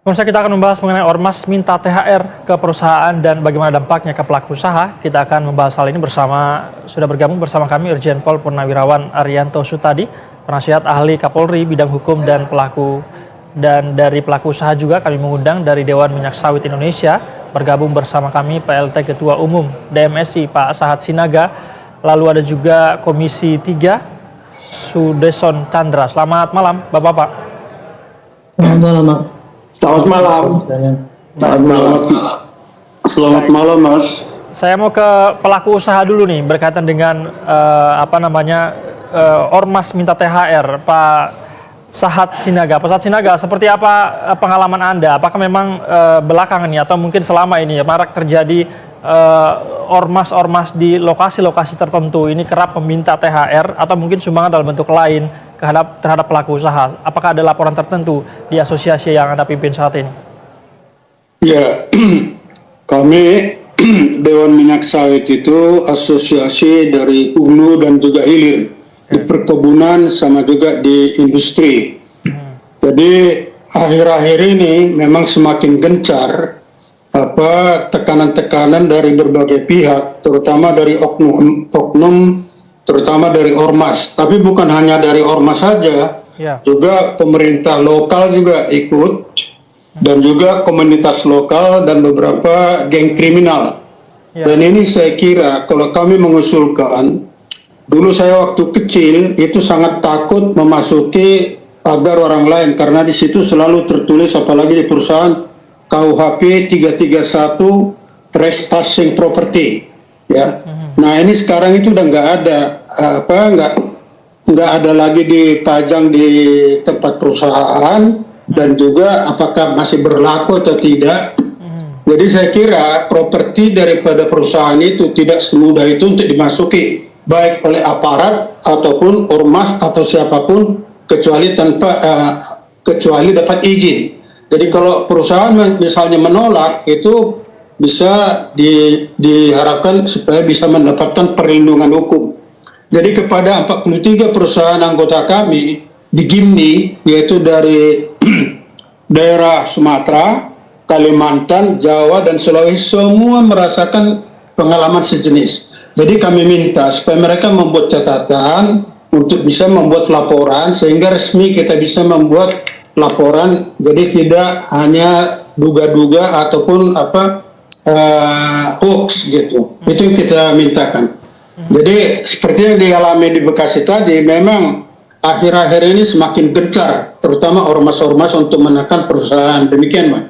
Pemirsa, kita akan membahas mengenai ormas minta THR ke perusahaan dan bagaimana dampaknya ke pelaku usaha. Kita akan membahas hal ini sudah bergabung bersama kami Irjen Pol Purnawirawan Arianto Sutadi, penasihat ahli Kapolri bidang hukum dan dari pelaku usaha juga kami mengundang dari Dewan Minyak Sawit Indonesia. Bergabung bersama kami PLT Ketua Umum DMSI Pak Sahat Sinaga. Lalu ada juga Komisi 3 Sudeson Chandra. Selamat malam Bapak-Bapak. Selamat malam, Pak. Selamat malam. Selamat malam, Mas. Saya mau ke pelaku usaha dulu nih berkaitan dengan ormas minta THR, Pak Sahat Sinaga. Pak Sahat Sinaga, seperti apa pengalaman Anda? Apakah memang belakangan ini atau mungkin selama ini marak terjadi ormas-ormas di lokasi-lokasi tertentu ini kerap meminta THR atau mungkin sumbangan dalam bentuk lain terhadap pelaku usaha? Apakah ada laporan tertentu di asosiasi yang Anda pimpin saat ini? Ya, kami Dewan Minyak Sawit itu asosiasi dari hulu dan juga hilir, di perkebunan sama juga di industri. Jadi akhir-akhir ini memang semakin gencar tekanan-tekanan dari berbagai pihak, terutama dari oknum, terutama dari ormas. Tapi bukan hanya dari ormas saja, juga pemerintah lokal juga ikut, dan juga komunitas lokal dan beberapa geng kriminal. Dan ini saya kira kalau kami mengusulkan, dulu saya waktu kecil itu sangat takut memasuki pagar orang lain karena di situ selalu tertulis, apalagi di perusahaan, KUHP 331 trespassing property, ya. Nah ini sekarang itu udah nggak ada nggak ada lagi dipajang di tempat perusahaan, dan juga apakah masih berlaku atau tidak. Jadi saya kira properti daripada perusahaan itu tidak semudah itu untuk dimasuki, baik oleh aparat ataupun ormas atau siapapun, kecuali dapat izin. Jadi kalau perusahaan misalnya menolak, itu bisa diharapkan supaya bisa mendapatkan perlindungan hukum. Jadi kepada 43 perusahaan anggota kami di GIMNI, yaitu dari daerah Sumatera, Kalimantan, Jawa, dan Sulawesi, semua merasakan pengalaman sejenis. Jadi kami minta supaya mereka membuat catatan untuk bisa membuat laporan, sehingga resmi kita bisa membuat laporan, jadi tidak hanya duga-duga ataupun hoax gitu. Itu yang kita mintakan. Jadi seperti yang dialami di Bekasi tadi, memang akhir-akhir ini semakin gencar, terutama ormas-ormas untuk menekan perusahaan. Demikian, Pak.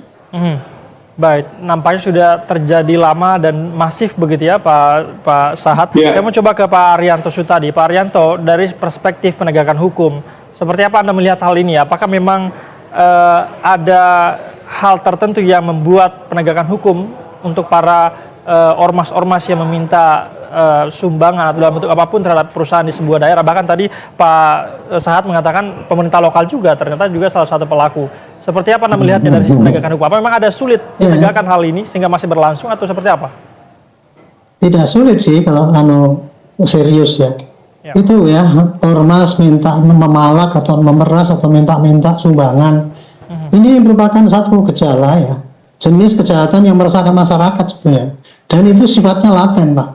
Baik, nampaknya sudah terjadi lama dan masif begitu ya Pak Sahat. Saya mau coba ke Pak Arianto Sutadi. Pak Arianto, dari perspektif penegakan hukum, seperti apa Anda melihat hal ini? Apakah memang ada hal tertentu yang membuat penegakan hukum untuk para ormas-ormas yang meminta sumbangan atau dalam bentuk apapun terhadap perusahaan di sebuah daerah? Bahkan tadi Pak Sahat mengatakan pemerintah lokal juga ternyata juga salah satu pelaku. Seperti apa Anda melihatnya dari sisi penegakan hukum? Apa memang ada sulit ditegakkan hal ini sehingga masih berlangsung atau seperti apa? Tidak sulit sih kalau serius ya. Itu ya, ormas minta memalak atau memeras atau minta sumbangan. Ini merupakan satu gejala ya, jenis kejahatan yang meresahkan masyarakat sebenarnya. Dan itu sifatnya laten, Pak.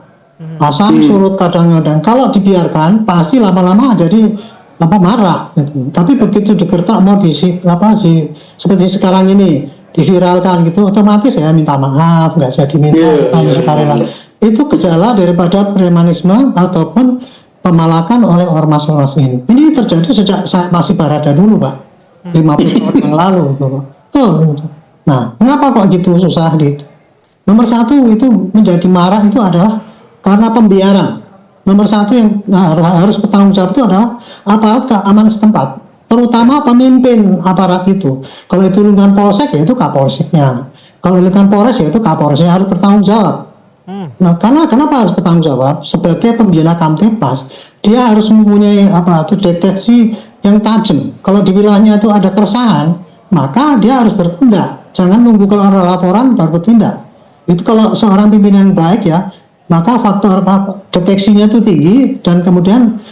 Asam surut kadang-kadang. Kalau dibiarkan pasti lama-lama jadi marah gitu. Tapi begitu digertak mau seperti sekarang ini diviralkan gitu, otomatis ya minta maaf, nggak jadi minta sekarang. Itu gejala daripada premanisme ataupun pemalakan oleh ormas-ormas ini. Ini terjadi sejak saya masih Barada dulu, Pak. 50 tahun yang lalu. Nah, kenapa kok gitu susah gitu? Nomor satu itu menjadi marah itu adalah karena pembiaran. Nomor satu yang harus bertanggung jawab itu adalah aparat keamanan setempat, terutama pemimpin aparat itu. Kalau itu lingkungan polsek ya itu kapolseknya. Kalau lingkungan Polres ya itu kapolresnya harus bertanggung jawab. Nah, kenapa harus bertanggung jawab? Sebagai pembina Kamtipmas, dia harus mempunyai deteksi yang tajam. Kalau di wilayahnya itu ada keresahan, maka dia harus bertindak. Jangan nunggu kalau ada laporan baru bertindak. Itu kalau seorang pimpinan baik ya, maka faktor deteksinya itu tinggi, dan kemudian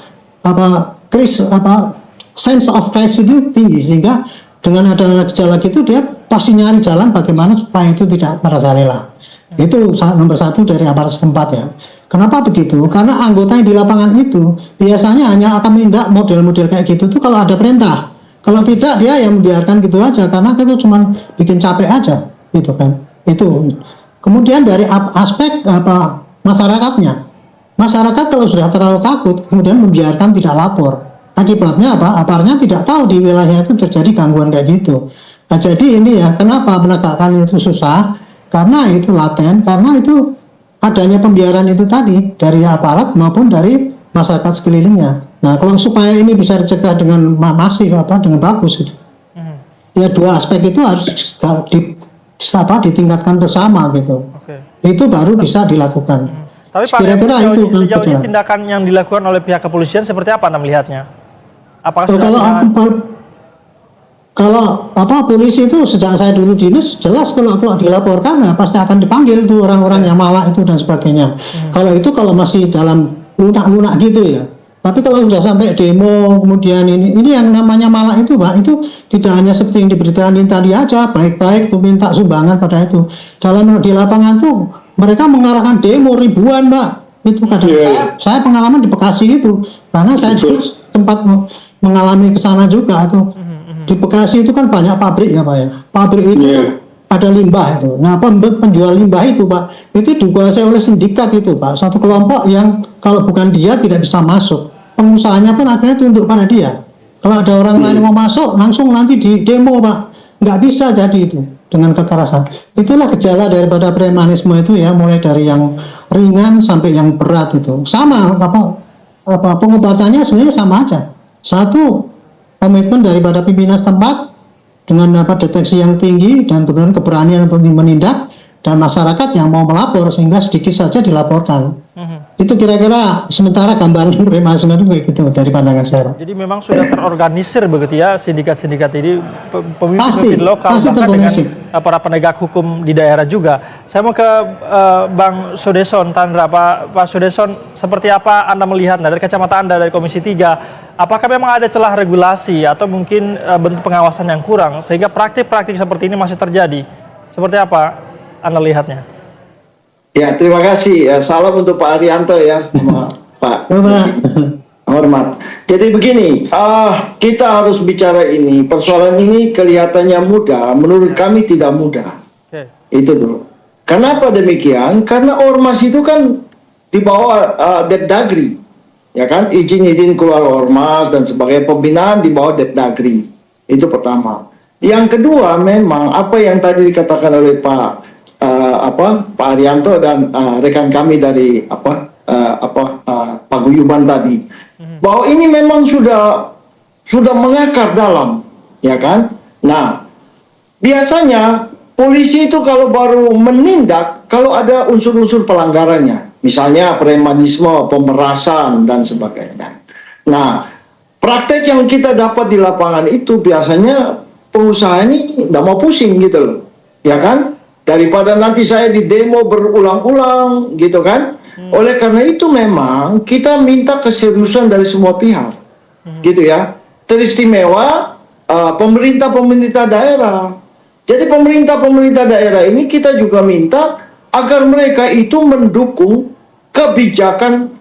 sense of crisis itu tinggi, sehingga dengan ada gejala gitu dia pasti nyari jalan bagaimana supaya itu tidak merajalela. Itu nomor satu dari aparat setempat ya. Kenapa begitu? Karena anggota yang di lapangan itu biasanya hanya akan menindak model-model kayak gitu tuh kalau ada perintah. Kalau tidak dia yang membiarkan gitu aja karena itu cuma bikin capek aja, gitu kan. Itu. Kemudian dari aspek masyarakatnya. Masyarakat kalau sudah terlalu takut kemudian membiarkan tidak lapor. Akibatnya apa? Aparatnya tidak tahu di wilayah itu terjadi gangguan kayak gitu. Nah, jadi ini ya kenapa penegakan itu susah? Karena itu laten, karena itu adanya pembiaran itu tadi dari aparat maupun dari masyarakat sekelilingnya. Nah, kalau supaya ini bisa dicegah dengan masif dengan bagus gitu. Ya dua aspek itu harus ditingkatkan bersama gitu. Itu baru bisa dilakukan. Tapi Pak, sejauh ini tindakan yang dilakukan oleh pihak kepolisian seperti apa Anda melihatnya? Apakah kalau polisi itu sejak saya dulu dinas jelas kalau dilaporkan ya pasti akan dipanggil tuh orang-orang yang malah itu dan sebagainya. Kalau masih dalam lunak-lunak gitu ya. Tapi kalau sudah sampai demo kemudian ini yang namanya malah itu Pak, itu tidak hanya seperti yang diberitakan tadi aja baik-baik tuh minta sumbangan pada itu. Di lapangan tuh mereka mengarahkan demo ribuan Pak. Itu kadang saya pengalaman di Bekasi itu karena saya juga sempat mengalami kesana juga tuh. Di Bekasi itu kan banyak pabrik ya Pak ya. Pabrik itu ada limbah itu. Nah, penjual limbah itu Pak, itu dikuasai oleh sindikat itu Pak. Satu kelompok yang kalau bukan dia tidak bisa masuk. Pengusahanya pun akhirnya tunduk pada dia. Kalau ada orang lain mau masuk, langsung nanti di demo Pak. Nggak bisa jadi itu dengan kekerasan. Itulah gejala daripada premanisme itu ya, mulai dari yang ringan sampai yang berat itu. Sama pengobatannya sebenarnya sama aja. Satu, komitmen daripada pimpinan setempat dengan deteksi yang tinggi dan kemudian keberanian untuk menindak dan masyarakat yang mau melapor sehingga sedikit saja dilaporkan. Itu kira-kira sementara gambaran premanisme itu kayak gitu dari pandangan saya. Jadi memang sudah terorganisir begitu ya sindikat-sindikat ini, pemimpin lokal bahkan dengan para penegak hukum di daerah juga. Saya mau ke Bang Sodeson Tandra. Pak Sodeson, seperti apa Anda melihat dari kacamata Anda dari Komisi 3? Apakah memang ada celah regulasi atau mungkin bentuk pengawasan yang kurang sehingga praktik-praktik seperti ini masih terjadi? Seperti apa Anda lihatnya? Ya, terima kasih. Ya, salam untuk Pak Arianto ya, sama Pak. Hormat. Jadi begini, kita harus bicara ini. Persoalan ini kelihatannya mudah, menurut kami tidak mudah. Itu dulu. Kenapa demikian? Karena ormas itu kan di bawah Depdagri, ya kan? Izin-izin keluar ormas dan sebagainya, pembinaan di bawah Depdagri. Itu pertama. Yang kedua, memang apa yang tadi dikatakan oleh Pak Arianto dan rekan kami dari paguyuban tadi, bahwa ini memang sudah mengakar dalam, ya kan? Nah, biasanya polisi itu kalau baru menindak kalau ada unsur-unsur pelanggarannya, misalnya premanisme, pemerasan dan sebagainya. Nah, praktek yang kita dapat di lapangan itu biasanya pengusaha ini nggak mau pusing gitu loh, ya kan? Daripada nanti saya di demo berulang-ulang gitu kan. Oleh karena itu memang kita minta keseriusan dari semua pihak gitu ya, teristimewa pemerintah daerah. Jadi pemerintah daerah ini kita juga minta agar mereka itu mendukung kebijakan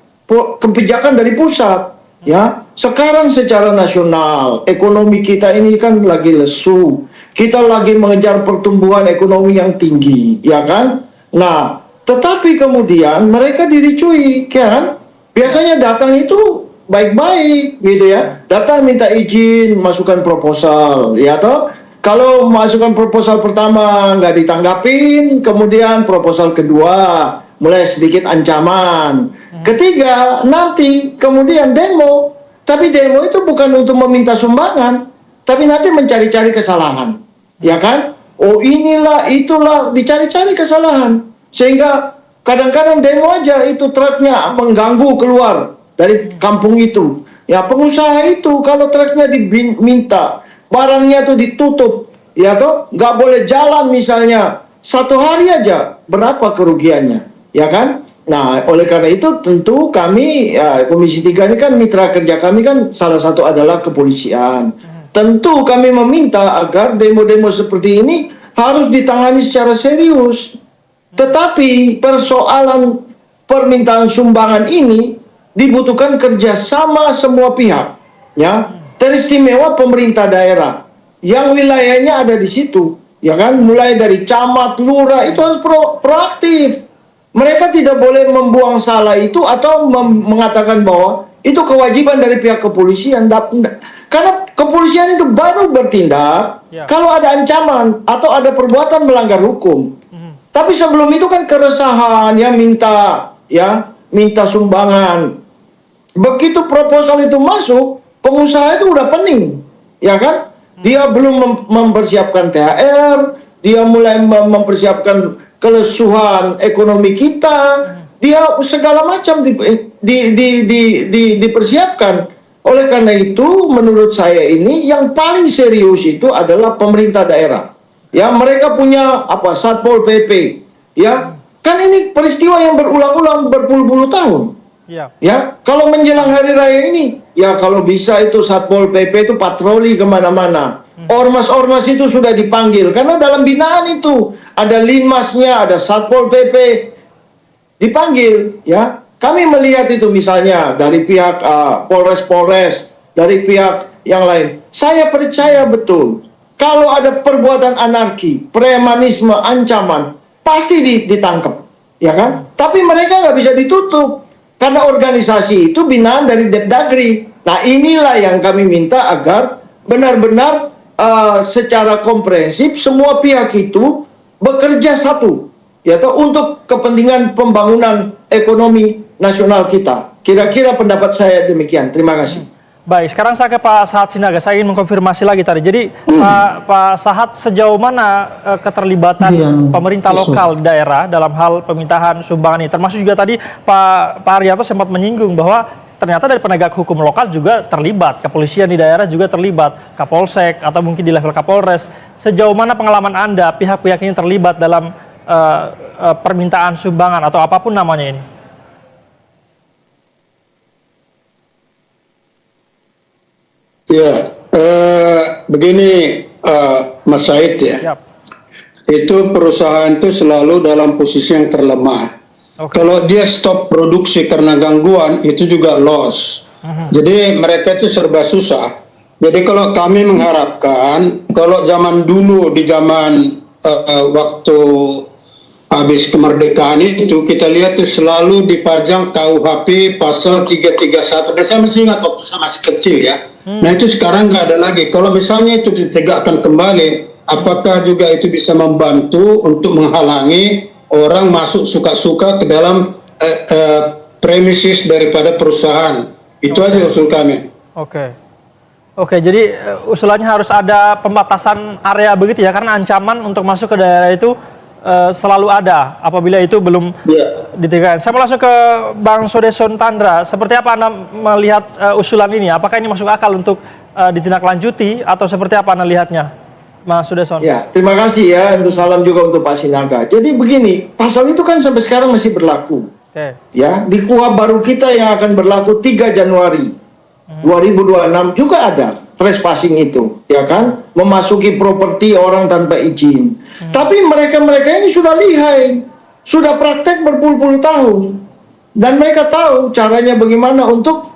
dari pusat ya. Sekarang secara nasional ekonomi kita ini kan lagi lesu. Kita lagi mengejar pertumbuhan ekonomi yang tinggi, ya kan? Nah, tetapi kemudian mereka diricui, kan? Biasanya datang itu baik-baik, gitu ya. Datang minta izin, masukkan proposal, ya toh? Kalau masukkan proposal pertama nggak ditanggapin, kemudian proposal kedua mulai sedikit ancaman. Ketiga, nanti kemudian demo. Tapi demo itu bukan untuk meminta sumbangan, tapi nanti mencari-cari kesalahan. Ya kan? Oh inilah, itulah, dicari-cari kesalahan. Sehingga kadang-kadang demo aja itu truknya mengganggu keluar dari kampung itu. Ya pengusaha itu kalau truknya diminta, barangnya tuh ditutup, ya toh, nggak boleh jalan misalnya. 1 hari aja, berapa kerugiannya? Ya kan? Nah, oleh karena itu tentu kami, ya, Komisi 3 ini kan mitra kerja kami kan salah satu adalah kepolisian. Tentu kami meminta agar demo-demo seperti ini harus ditangani secara serius. Tetapi persoalan permintaan sumbangan ini dibutuhkan kerjasama semua pihak, ya, teristimewa pemerintah daerah yang wilayahnya ada di situ, ya kan, mulai dari camat, lurah itu harus proaktif. Mereka tidak boleh membuang salah itu atau mengatakan bahwa itu kewajiban dari pihak kepolisian, karena kepolisian itu baru bertindak kalau ada ancaman atau ada perbuatan melanggar hukum. Tapi sebelum itu kan keresahan, minta sumbangan. Begitu proposal itu masuk, pengusaha itu udah pening, ya kan? Dia belum mempersiapkan THR, dia mulai mempersiapkan kelesuhan ekonomi kita, dia segala macam dipersiapkan. Oleh karena itu, menurut saya ini yang paling serius itu adalah pemerintah daerah. Ya, mereka punya Satpol PP. Ya, kan ini peristiwa yang berulang-ulang berpuluh-puluh tahun. Ya, kalau menjelang hari raya ini, ya kalau bisa itu Satpol PP itu patroli kemana-mana. Ormas-ormas itu sudah dipanggil karena dalam binaan itu ada linmasnya, ada Satpol PP dipanggil. Ya, kami melihat itu misalnya dari pihak Polres, dari pihak yang lain. Saya percaya betul. Kalau ada perbuatan anarki, premanisme, ancaman, pasti ditangkap, ya kan? Tapi mereka nggak bisa ditutup karena organisasi itu binaan dari Depdagri. Nah, inilah yang kami minta agar benar-benar secara komprehensif semua pihak itu bekerja satu, ya, untuk kepentingan pembangunan ekonomi nasional kita. Kira-kira pendapat saya demikian. Terima kasih. Baik, sekarang saya ke Pak Sahat Sinaga. Saya ingin mengkonfirmasi lagi tadi. Jadi Pak Sahat, sejauh mana keterlibatan pemerintah lokal di daerah dalam hal pemintaan sumbangan ini? Termasuk juga tadi Pak Arianto sempat menyinggung bahwa ternyata dari penegak hukum lokal juga terlibat, kepolisian di daerah juga terlibat, Kapolsek atau mungkin di level Kapolres. Sejauh mana pengalaman Anda pihak-pihak ini terlibat dalam permintaan sumbangan atau apapun namanya ini? Ya, begini Mas Said ya. Itu perusahaan itu selalu dalam posisi yang terlemah. Kalau dia stop produksi karena gangguan, itu juga loss. Jadi mereka itu serba susah. Jadi kalau kami mengharapkan, kalau zaman dulu di zaman waktu habis kemerdekaan itu kita lihat itu selalu dipajang KUHP pasal 331. Dan saya masih ingat waktu saya masih kecil ya. Nah itu sekarang nggak ada lagi. Kalau misalnya itu ditegakkan kembali, apakah juga itu bisa membantu untuk menghalangi orang masuk suka-suka ke dalam premises daripada perusahaan? Itu aja usul kami. Oke, jadi usulannya harus ada pembatasan area begitu ya, karena ancaman untuk masuk ke daerah itu selalu ada apabila itu belum ditegakkan. Saya mau langsung ke Bang Sodeson Tandra. Seperti apa Anda melihat usulan ini? Apakah ini masuk akal untuk ditindaklanjuti atau seperti apa Anda lihatnya, Mas Sodeson? Ya, terima kasih ya. Untuk salam juga untuk Pak Sinaga. Jadi begini, pasal itu kan sampai sekarang masih berlaku. Ya, di KUHP baru kita yang akan berlaku 3 Januari 2026 juga ada trespassing itu, ya kan, memasuki properti orang tanpa izin. Tapi mereka ini sudah lihai, sudah praktek berpuluh-puluh tahun, dan mereka tahu caranya bagaimana untuk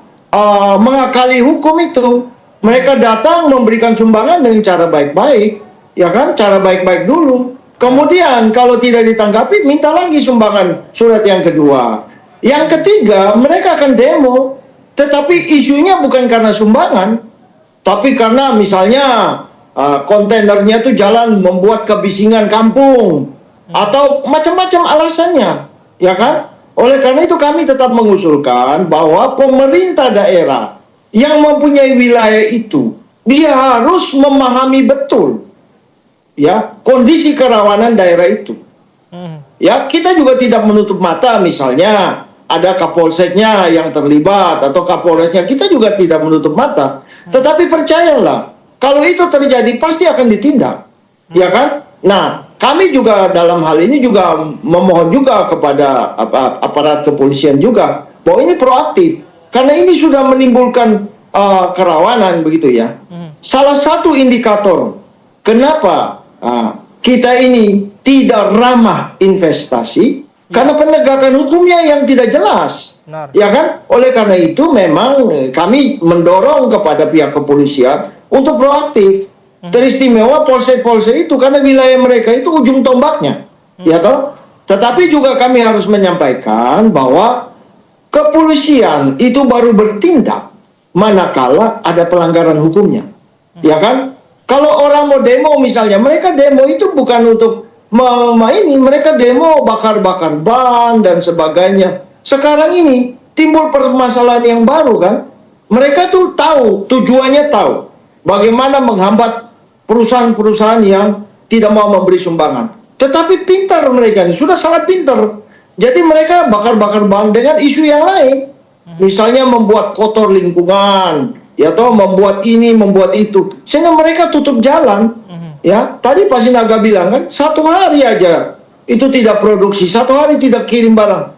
mengakali hukum itu. Mereka datang memberikan sumbangan dengan cara baik-baik, ya kan, cara baik-baik dulu. Kemudian kalau tidak ditanggapi, minta lagi sumbangan surat yang kedua. Yang ketiga, mereka akan demo, tetapi isunya bukan karena sumbangan, tapi karena misalnya kontainernya tuh jalan membuat kebisingan kampung atau macam-macam alasannya, ya kan? Oleh karena itu kami tetap mengusulkan bahwa pemerintah daerah yang mempunyai wilayah itu dia harus memahami betul, ya, kondisi kerawanan daerah itu. Ya, kita juga tidak menutup mata misalnya ada Kapolseknya yang terlibat atau Kapolresnya, kita juga tidak menutup mata. Tetapi percayalah, kalau itu terjadi pasti akan ditindak, ya kan? Nah, kami juga dalam hal ini juga memohon juga kepada aparat kepolisian juga bahwa ini proaktif, karena ini sudah menimbulkan kerawanan begitu ya. Salah satu indikator kenapa kita ini tidak ramah investasi karena penegakan hukumnya yang tidak jelas. Benar. Ya kan? Oleh karena itu memang kami mendorong kepada pihak kepolisian untuk proaktif. Teristimewa polsek-polsek itu karena wilayah mereka itu ujung tombaknya. Ya toh? Tetapi juga kami harus menyampaikan bahwa kepolisian itu baru bertindak manakala ada pelanggaran hukumnya. Ya kan? Kalau orang mau demo misalnya, mereka demo itu bukan untuk ini, mereka demo bakar-bakar ban dan sebagainya. Sekarang ini timbul permasalahan yang baru kan. Mereka tuh tahu, tujuannya tahu bagaimana menghambat perusahaan-perusahaan yang tidak mau memberi sumbangan. Tetapi pintar mereka ini, sudah sangat pintar. Jadi mereka bakar-bakar ban dengan isu yang lain. Misalnya membuat kotor lingkungan, ya toh membuat ini, membuat itu. Sehingga mereka tutup jalan. Ya, tadi Pak Sinaga bilang kan, 1 hari aja itu tidak produksi, 1 hari tidak kirim barang.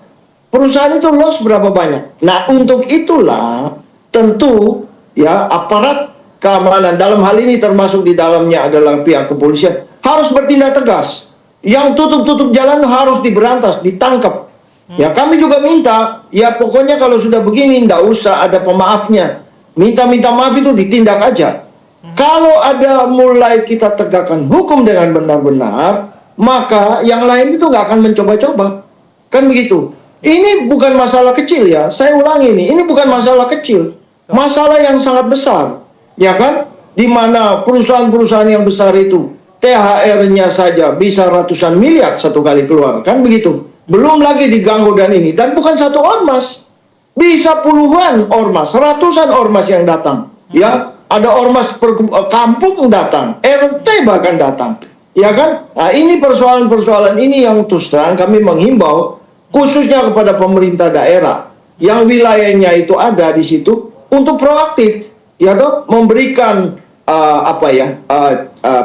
Perusahaan itu loss berapa banyak. Nah, untuk itulah tentu ya aparat keamanan dalam hal ini termasuk di dalamnya adalah pihak kepolisian harus bertindak tegas. Yang tutup-tutup jalan harus diberantas, ditangkap. Ya kami juga minta, ya pokoknya kalau sudah begini ndak usah ada pemaafnya. Minta-minta maaf itu ditindak aja. Kalau ada mulai kita tegakkan hukum dengan benar-benar, maka yang lain itu nggak akan mencoba-coba. Kan begitu. Ini bukan masalah kecil ya, saya ulangi ini bukan masalah kecil. Masalah yang sangat besar. Ya kan? Di mana perusahaan-perusahaan yang besar itu THR-nya saja bisa ratusan miliar satu kali keluar, kan begitu. Belum lagi diganggu dan ini, dan bukan satu ormas, bisa puluhan ormas, ratusan ormas yang datang. Ya, ada ormas per kampung datang, RT bahkan datang, ya kan? Nah, ini persoalan-persoalan ini yang terus terang kami menghimbau, khususnya kepada pemerintah daerah yang wilayahnya itu ada di situ untuk proaktif, ya toh, memberikan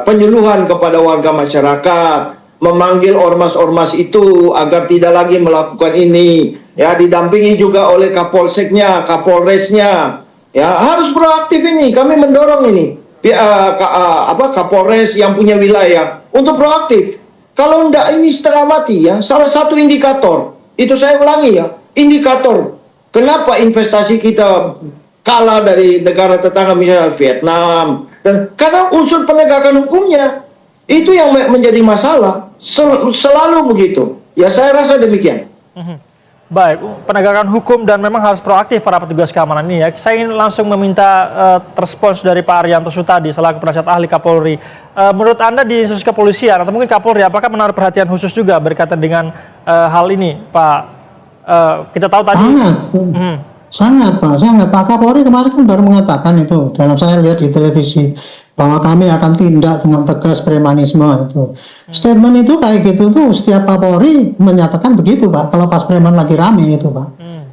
penyuluhan kepada warga masyarakat, memanggil ormas-ormas itu agar tidak lagi melakukan ini, ya didampingi juga oleh Kapolseknya, Kapolresnya, ya harus proaktif ini. Kami mendorong ini, Kapolres yang punya wilayah untuk proaktif. Kalau enggak ini setengah mati ya. Salah satu indikator, itu saya ulangi ya, indikator kenapa investasi kita kalah dari negara tetangga misalnya Vietnam, dan karena unsur penegakan hukumnya itu yang menjadi masalah, selalu begitu. Ya saya rasa demikian. Baik, penegakan hukum dan memang harus proaktif para petugas keamanan ini ya. Saya ingin langsung meminta respons dari Pak Arianto Sutadi selaku penasihat ahli Kapolri. Menurut Anda di institusi kepolisian atau mungkin Kapolri, apakah menaruh perhatian khusus juga berkaitan dengan hal ini, Pak? Kita tahu tadi. Sangat Pak Kapolri kemarin kan baru mengatakan itu, dalam saya lihat di televisi, bahwa kami akan tindak dengan tegas premanisme itu. Statement itu kayak gitu tuh setiap Kapolri menyatakan begitu Pak, kalau pas preman lagi rame itu Pak.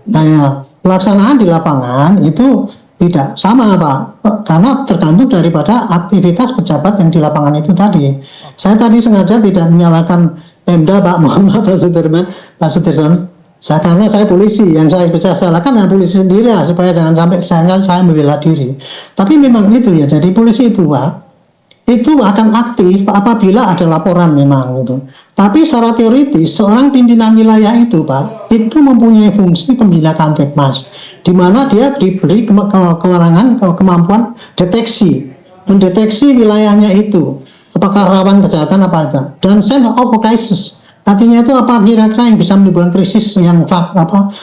Nah ya, pelaksanaan di lapangan itu tidak sama Pak, karena tergantung daripada aktivitas pejabat yang di lapangan itu tadi. Saya tadi sengaja tidak menyalahkan Pemda Pak, mohon maaf Pak Sudirman. Karena saya polisi, yang saya bisa salahkan adalah polisi sendiri lah, supaya jangan sampai saya membela diri. Tapi memang itu ya, jadi polisi itu Pak, itu akan aktif apabila ada laporan memang gitu. Tapi secara teoritis, seorang pimpinan wilayah itu Pak, itu mempunyai fungsi pembina Kamtipmas, di mana dia diberi kewenangan, kemampuan deteksi, mendeteksi wilayahnya itu, apakah rawan kejahatan apa itu, dan sense of crisis. Artinya itu apa kira-kira yang bisa menimbulkan krisis yang fatal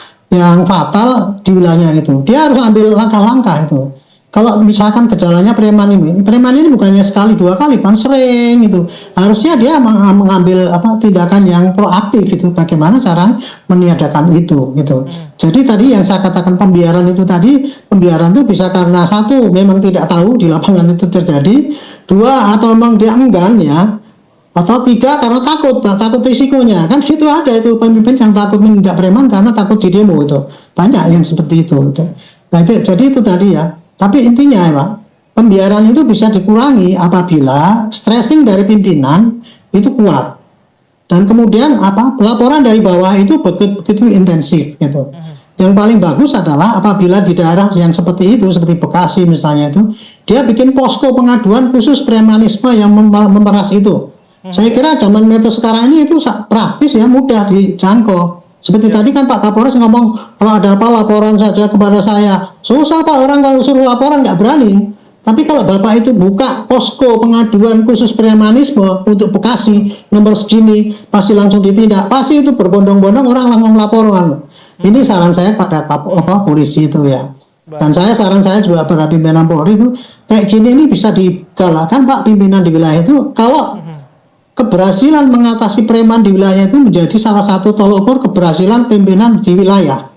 di wilayahnya itu. Dia harus ambil langkah-langkah itu. Kalau misalkan gejalanya preman ini bukannya sekali 2 kali, kan sering itu. Harusnya dia mengambil tindakan yang proaktif itu. Bagaimana cara meniadakan itu gitu. Jadi tadi yang saya katakan pembiaran itu tadi, pembiaran itu bisa karena 1 memang tidak tahu di lapangan itu terjadi, 2 atau memang dia enggan ya. Atau 3 karena takut risikonya, kan situ ada itu pemimpin yang takut menindak preman karena takut di demo itu, banyak yang seperti itu. Nah jadi itu tadi ya. Tapi intinya ya Pak, pembiaran itu bisa dikurangi apabila stressing dari pimpinan itu kuat, dan kemudian pelaporan dari bawah itu begitu intensif gitu. Yang paling bagus adalah apabila di daerah yang seperti itu, seperti Bekasi misalnya itu, dia bikin posko pengaduan khusus premanisme yang memeras itu. Saya kira zaman metode sekarang ini itu praktis ya, mudah dijangkau. Seperti tadi kan Pak Kapolres ngomong, kalau ada apa laporan saja kepada saya. Susah Pak, orang kalau suruh laporan nggak berani. Tapi kalau Bapak itu buka posko pengaduan khusus premanisme untuk Bekasi, nomor segini, pasti langsung ditindak. Pasti itu berbondong-bondong orang langsung laporan. Ini saran saya pada polisi itu ya. Dan saran saya juga pada pimpinan Polri itu, kayak gini ini bisa digalakkan Pak pimpinan di wilayah itu, kalau keberhasilan mengatasi preman di wilayah itu menjadi salah satu tolok ukur keberhasilan pimpinan di wilayah.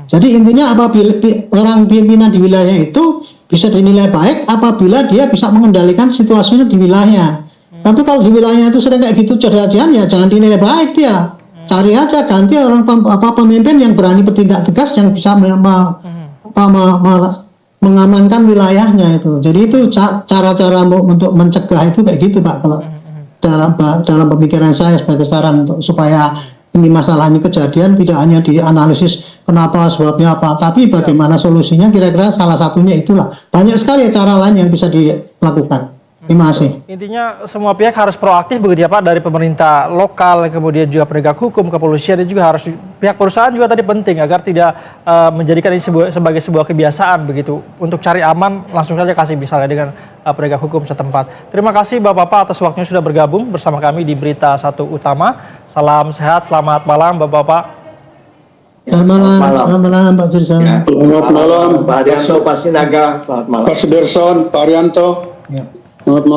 Jadi intinya apabila orang pimpinan di wilayah itu bisa dinilai baik apabila dia bisa mengendalikan situasinya di wilayah. Tapi kalau di wilayah itu sering kayak gitu kejadian, ya jangan dinilai baik dia. Cari aja ganti orang pemimpin yang berani bertindak tegas, yang bisa mengamankan wilayahnya itu. Jadi itu cara-cara untuk mencegah itu kayak gitu Pak, kalau dalam pemikiran saya sebagai saran untuk supaya ini masalah ini kejadian tidak hanya dianalisis kenapa sebabnya apa, tapi bagaimana solusinya, kira-kira salah satunya itulah. Banyak sekali cara lain yang bisa dilakukan. Terima kasih. Intinya semua pihak harus proaktif begitu ya Pak, dari pemerintah lokal, kemudian juga penegak hukum, kepolisian, dan juga harus pihak perusahaan juga tadi penting agar tidak menjadikan ini sebagai sebuah kebiasaan begitu. Untuk cari aman langsung saja kasih misalnya dengan penegak hukum setempat. Terima kasih Bapak-Bapak atas waktunya sudah bergabung bersama kami di Berita Satu Utama. Salam sehat, selamat malam Bapak-Bapak. Selamat malam Pak Jirsan. Selamat malam Pak Arianto, Pak Sinaga, selamat malam. Pak Sudarson, Pak Arianto. Ya. Selamat malam.